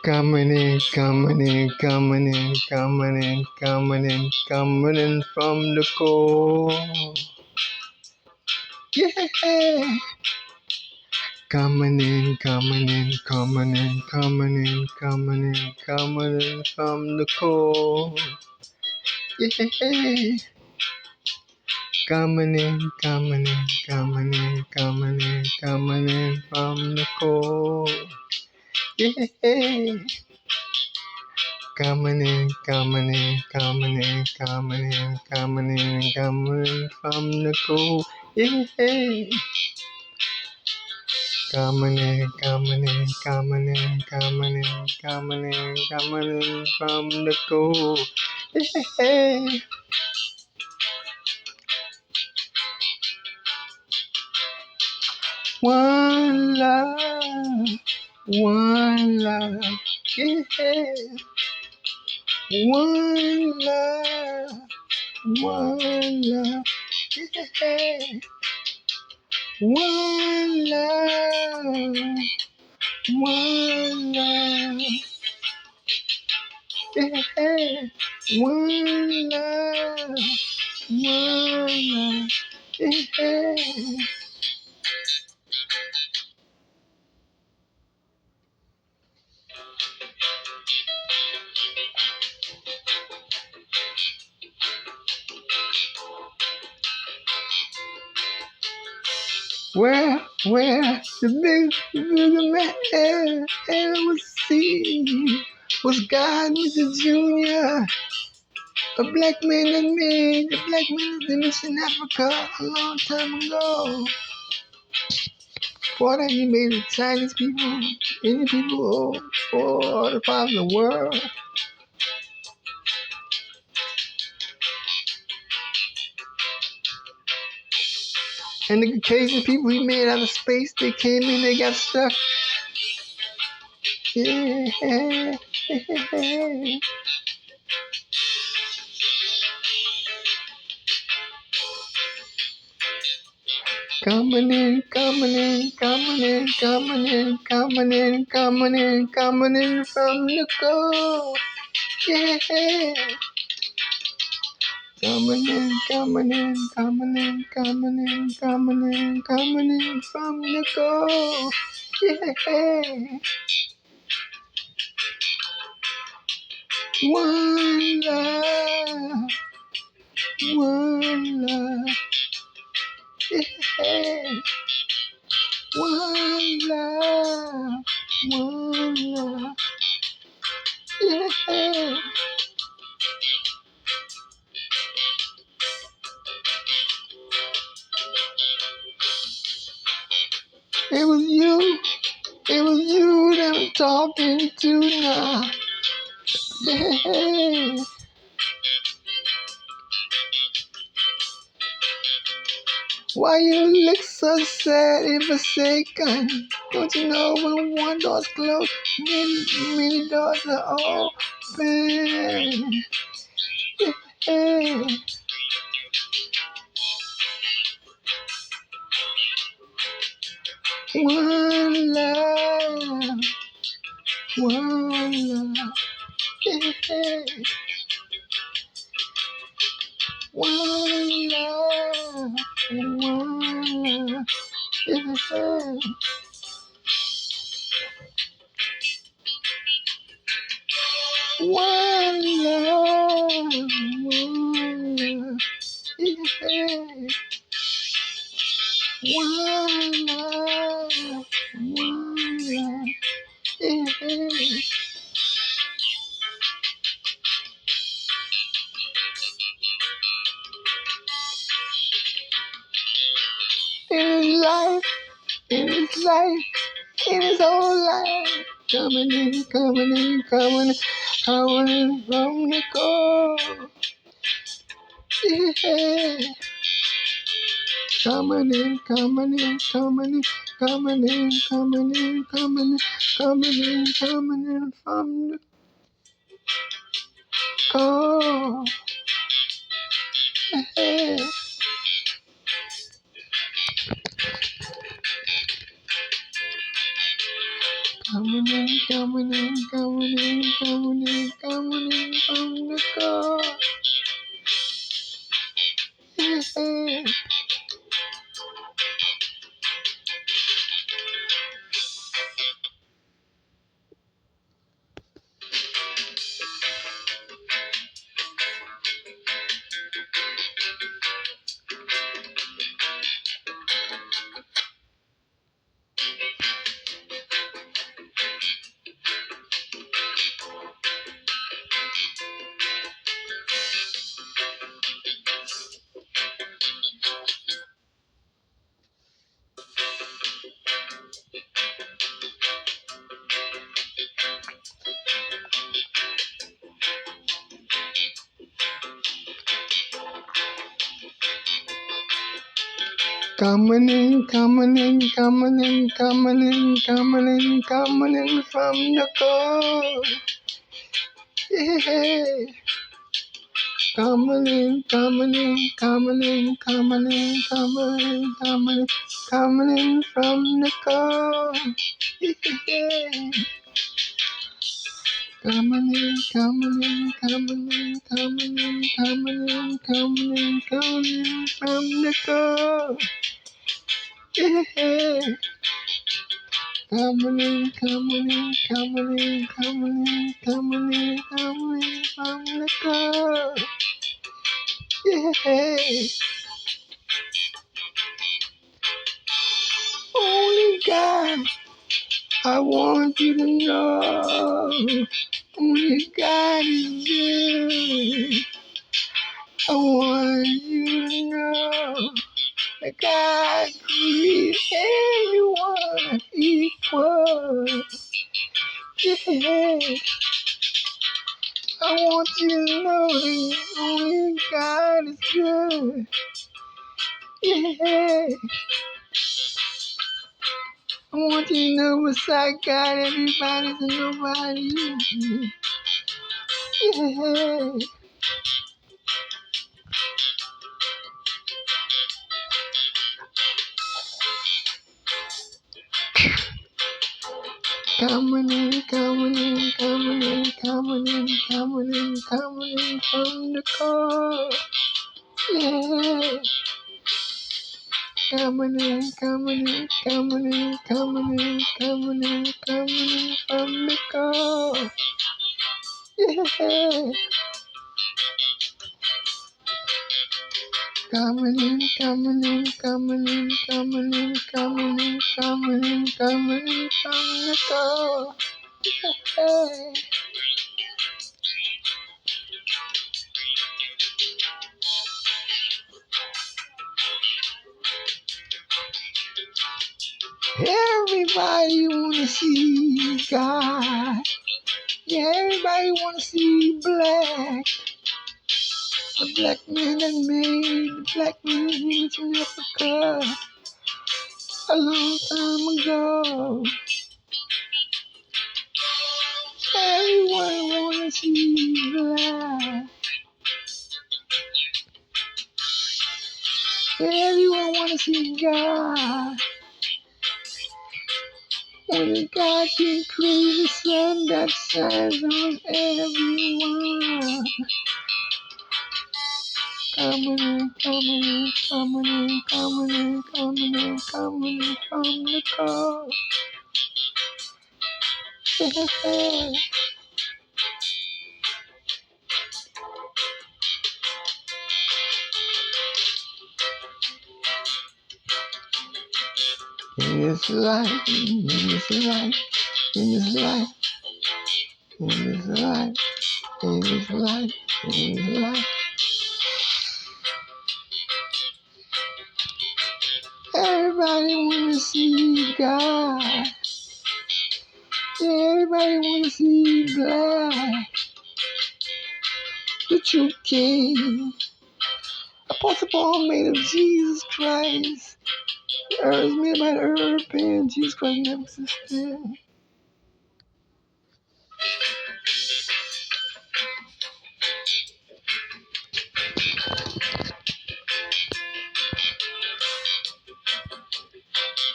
Coming in, coming in, coming in, coming in, coming in, coming in from the cold. Yeah. Coming in, coming in, coming in, coming in, coming in, coming in from the cold. Yeah. Coming in, coming in, coming in, coming in, coming in from the cold. Yeah. Coming in, coming in, coming in, coming in, coming in, coming in from the cold. Yeah. Coming in, coming in, coming in, coming in, coming in, coming in from the cold. Yeah. One love, one love, yeah. One love, one love, yeah. One love, one love, yeah. One love, one love, yeah. Where the big man was seen was God, Mr. Junior, a black man that made the black man that lived in Africa a long time ago. For that he made the Chinese people, Indian people, all the parts of the world. And the Caucasian people he made out of space, they came in, they got stuck. Yeah. Coming in, coming in, coming in, coming in, coming in, coming in, coming in from the cold. Yeah. Coming in, coming in, coming in, coming in, coming in, coming in from the cold. Yeah. One love, one love. Yeah. One love, one love. Yeah. It was you. It was you that I'm talking to now. Yeah. Why you look so sad and forsaken? Don't you know when one door's closed, many doors are open? Yeah. One love, one love. Yeah. One love, one love. Yeah. One love, one love. Yeah. One love, one love. Yeah. In his life, in his life, in his whole life. Coming in, coming in, coming in, coming in from the cold. Yeah. Coming in, coming in, coming in, coming in, coming in, coming in, coming in, coming in from the cold. Yeah. Coming in, coming in, coming in, coming in, coming in from the car. Yeah. Coming in, coming in, coming in, coming in, coming in, coming in from the car. Yeah. Coming in, coming in, coming in, coming in, coming in, coming in, coming in from the car. Yeah. Coming in, coming in, coming in, coming in, coming in, coming in, coming in from the car. Yeah. Coming in, coming in, coming in, coming in, coming in, coming in from the car. Yeah. Only God, I want you to know. Only God is good. I want you to know that God created everyone equal. Yeah. I want you to know that only God is good. Yeah. I want you to know beside God, everybody's a nobody. Yeah. Coming in, coming in, coming in, coming in, coming in, coming in from the car. Yeah. Coming in, coming in, coming in, coming in, coming in, coming in from the car. Yeah. Coming in, coming in, coming in, coming in, coming in, coming in, coming in from the car. Yeah. Everybody wanna see God. Yeah, everybody wanna see black. The black man that made the black man image in Africa a long time ago. Everyone wanna see black. Everyone wanna see God. Only God can create the sun that shines on everyone. Coming in, coming in, coming in, coming in, coming in, coming in from the car. Yeah. In this life, in this life, in this life, in this life, in this life, in this life. Everybody wanna see God. Everybody wanna see black. The true King. Apostle Paul made of Jesus Christ. The earth is made by the earth, and Jesus Christ never existed.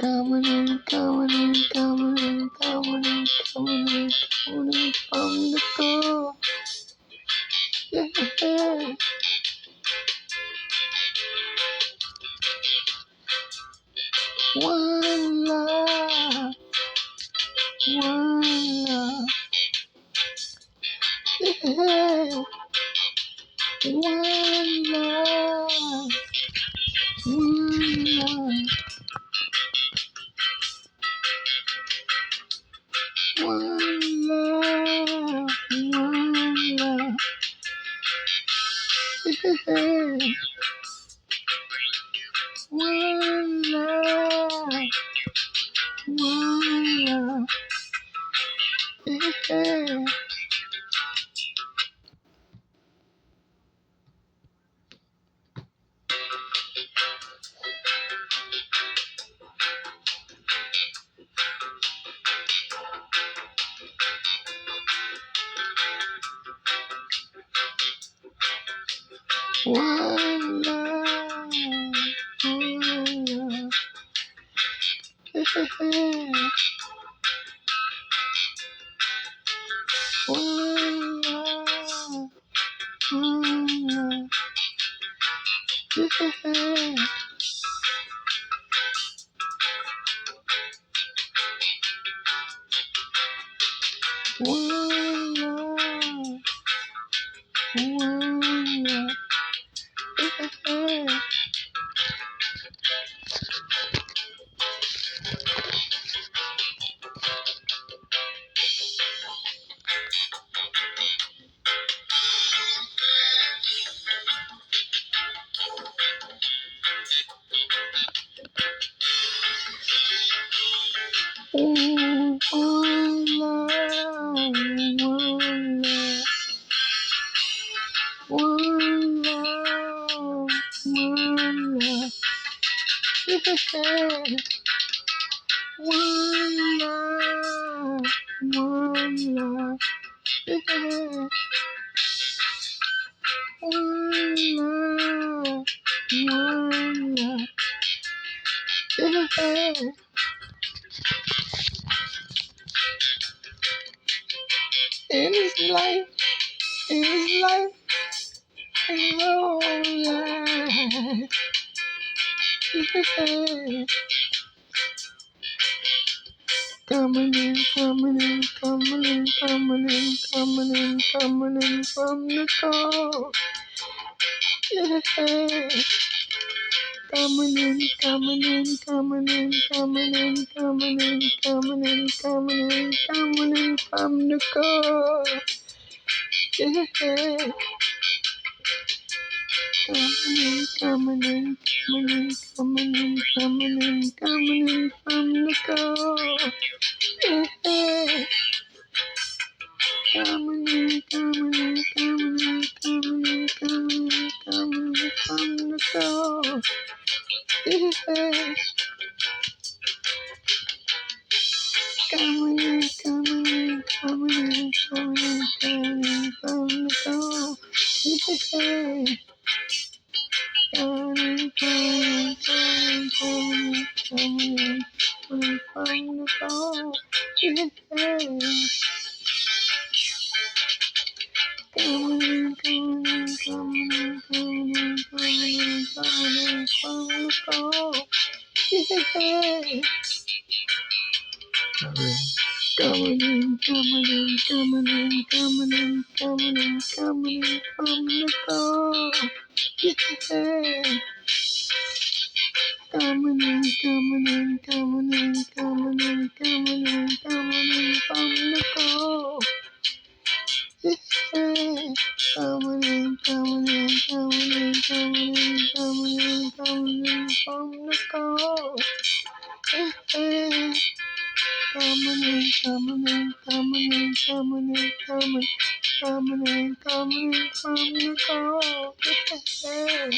Coming in, coming in, coming in, coming in from the cold. Yeah. One love, one love. Yeah. One love, one love, one love, one love. Yeah. One love, one love. Yeah. One love, one love. Yeah. One love, one love. Yeah. One love, one love. Yeah. Ooh, one love, one love. One love, one love. Yeah. One love, one love. Yeah. One love, one love. Yeah. In his life, in his life, in your life. Yeah. Coming in, coming in, coming in, coming in, coming in, coming in from the cold. Yeah. Coming in, coming in, coming in, coming in, coming in, coming in, coming in, coming in from the cold. Yeah. Coming in, coming in, coming in, coming in, coming in, coming in from the cold. Yeah. Coming in, coming in, coming in, coming in, coming in, coming in from the cold. Yeah. Coming in, coming in, coming in, coming in, coming in from the cold. Yeah. Coming in, coming in, coming in, coming in, coming in from the cold. Yeah. Coming in, coming in, coming in, coming in, coming in, coming in from the cold. Yeah. Coming in, coming in, coming in, coming in, coming in, coming in from the cold. Yeah. Coming in, coming in, coming in, coming in, coming in, coming in from the cold. Yeah. Coming in, coming in, coming in, coming in, coming in, coming in from the cold. Yeah. Coming in, coming in, coming in, coming in, coming in, coming in from the cold. Yeah.